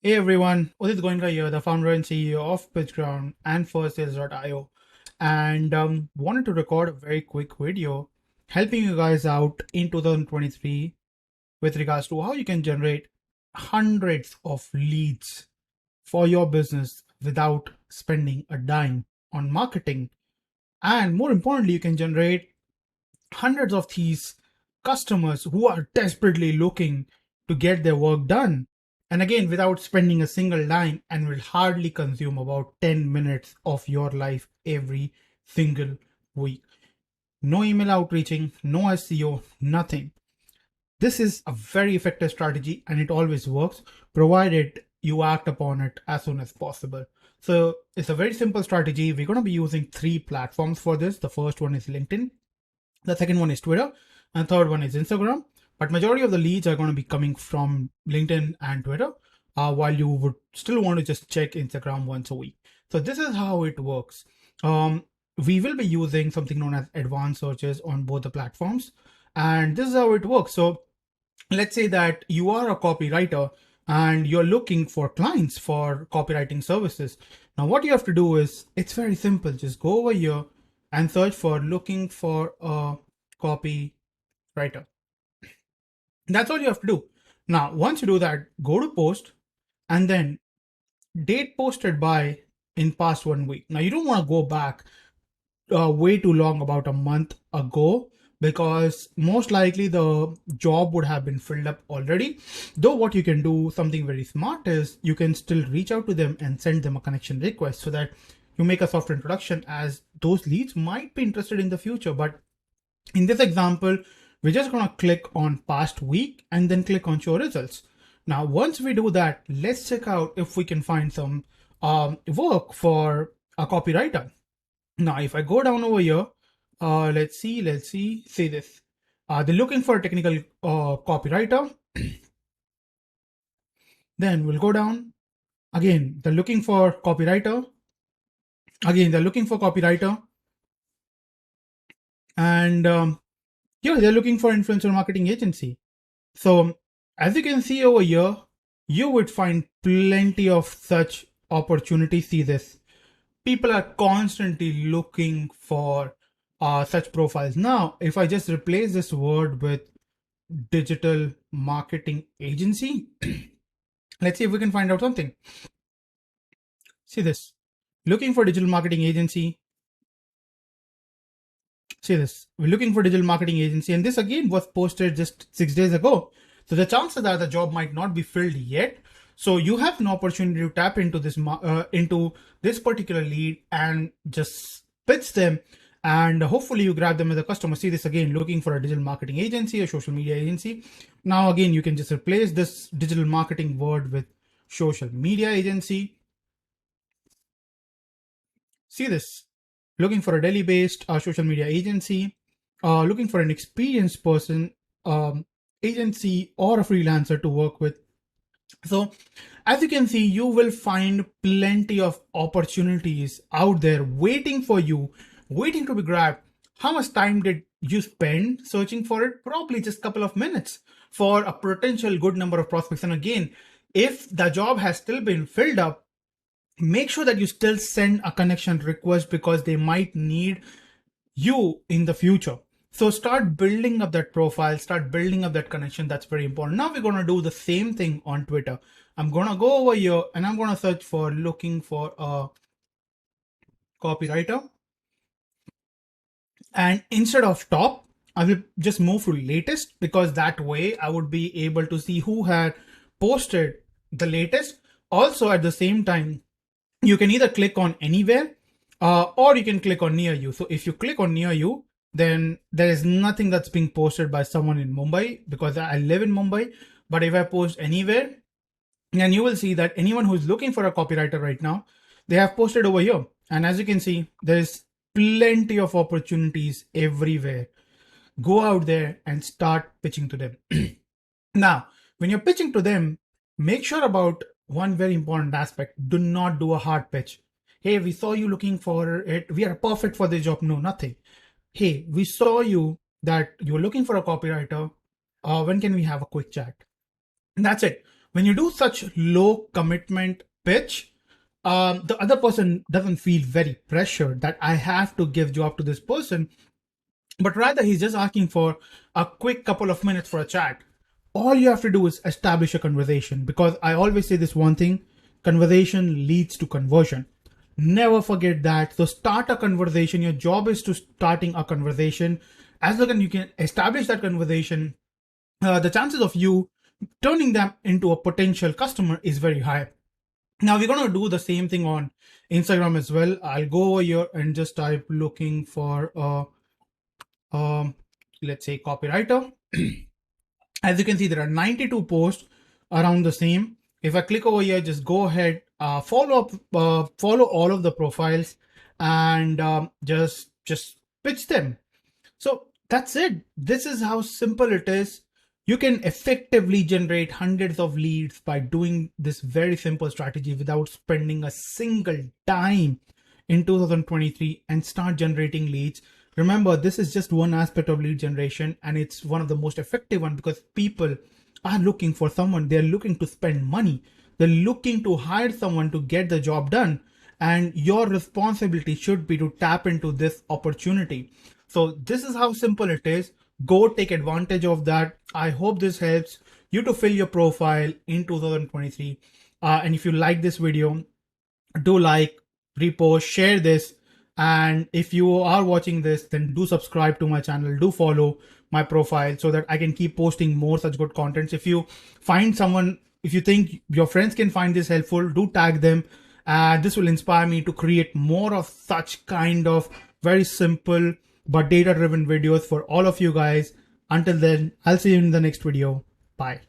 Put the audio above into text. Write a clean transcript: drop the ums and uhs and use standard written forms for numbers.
Hey everyone, Udit Goenka here, the founder and CEO of PitchGround and FirstSales.io, and wanted to record a very quick video helping you guys out in 2023 with regards to how you can generate hundreds of leads for your business without spending a dime on marketing. And more importantly, you can generate hundreds of these customers who are desperately looking to get their work done. And again, without spending a single dime, and will hardly consume about 10 minutes of your life every single week. No email outreaching, no SEO, nothing. This is a very effective strategy and it always works provided you act upon it as soon as possible. So it's a very simple strategy. We're going to be using three platforms for this. The first one is LinkedIn. The second one is Twitter, and third one is Instagram. But majority of the leads are going to be coming from LinkedIn and Twitter, while you would still want to just check Instagram once a week. So this is how it works. We will be using something known as advanced searches on both the platforms, and this is how it works. So let's say that you are a copywriter and you're looking for clients for copywriting services. Now, what you have to do is it's very simple. Just go over here and search for looking for a copywriter. That's all you have to do. Now, once you do that, go to post and then date posted by in past 1 week. Now, you don't want to go back way too long, about a month ago, because most likely the job would have been filled up already. Though what you can do, something very smart, is you can still reach out to them and send them a connection request so that you make a soft introduction, as those leads might be interested in the future. But in this example, we're just going to click on past week and then click on show results. Now, once we do that, let's check out if we can find some work for a copywriter. Now, if I go down over here, let's see, see this. They're looking for a technical copywriter. Then we'll go down. Again, they're looking for copywriter. Again, they're looking for copywriter. And they're looking for influencer marketing agency. So as you can see over here, you would find plenty of such opportunities. See this. People are constantly looking for such profiles. Now, if I just replace this word with digital marketing agency, let's see if we can find out something. See this. Looking for digital marketing agency. See this. We're looking for digital marketing agency, and this again was posted just 6 days ago. So the chances are the job might not be filled yet. So you have an opportunity to tap into this particular lead and just pitch them, and hopefully you grab them as a customer. See this again, looking for a digital marketing agency, a social media agency. Now again, you can just replace this digital marketing word with social media agency. See this, looking for a Delhi-based social media agency, looking for an experienced person, agency, or a freelancer to work with. So as you can see, you will find plenty of opportunities out there waiting for you, waiting to be grabbed. How much time did you spend searching for it? Probably just a couple of minutes for a potential good number of prospects. And again, if the job has still been filled up, make sure that you still send a connection request, because they might need you in the future. So start building up that profile, start building up that connection. That's very important. Now we're going to do the same thing on Twitter. I'm going to go over here and I'm going to search for looking for a copywriter. And instead of top, I will just move to latest, because that way I would be able to see who had posted the latest. Also at the same time, you can either click on anywhere or you can click on near you. So if you click on near you, then there is nothing that's being posted by someone in Mumbai, because I live in Mumbai. But if I post anywhere, then you will see that anyone who's looking for a copywriter right now, they have posted over here. And as you can see, there's plenty of opportunities everywhere. Go out there and start pitching to them. Now, when you're pitching to them, make sure about one very important aspect. Do not do a hard pitch. Hey, we saw you looking for it. We are perfect for this job. No, nothing. Hey, we saw you that you're looking for a copywriter. When can we have a quick chat? And that's it. When you do such low commitment pitch, the other person doesn't feel very pressured that I have to give job to this person, but rather he's just asking for a quick couple of minutes for a chat. All you have to do is establish a conversation, because I always say this one thing: conversation leads to conversion. Never forget that. So start a conversation. Your job is to starting a conversation. As long as you can establish that conversation, the chances of you turning them into a potential customer is very high. Now we're going to do the same thing on Instagram as well. I'll go over here and just type looking for let's say copywriter. As you can see, there are 92 posts around the same. If I click over here, just go ahead, follow all of the profiles, and just pitch them. So that's it. This is how simple it is. You can effectively generate hundreds of leads by doing this very simple strategy without spending a single dime in 2023, and start generating leads. Remember, this is just one aspect of lead generation, and it's one of the most effective one, because people are looking for someone. They're looking to spend money. They're looking to hire someone to get the job done. And your responsibility should be to tap into this opportunity. So this is how simple it is. Go take advantage of that. I hope this helps you to fill your profile in 2023. And if you like this video, do like, repost, share this. And if you are watching this, then do subscribe to my channel, do follow my profile, so that I can keep posting more such good contents. If you find someone, if you think your friends can find this helpful, do tag them. This will inspire me to create more of such kind of very simple but data driven videos for all of you guys. Until then, I'll see you in the next video. Bye.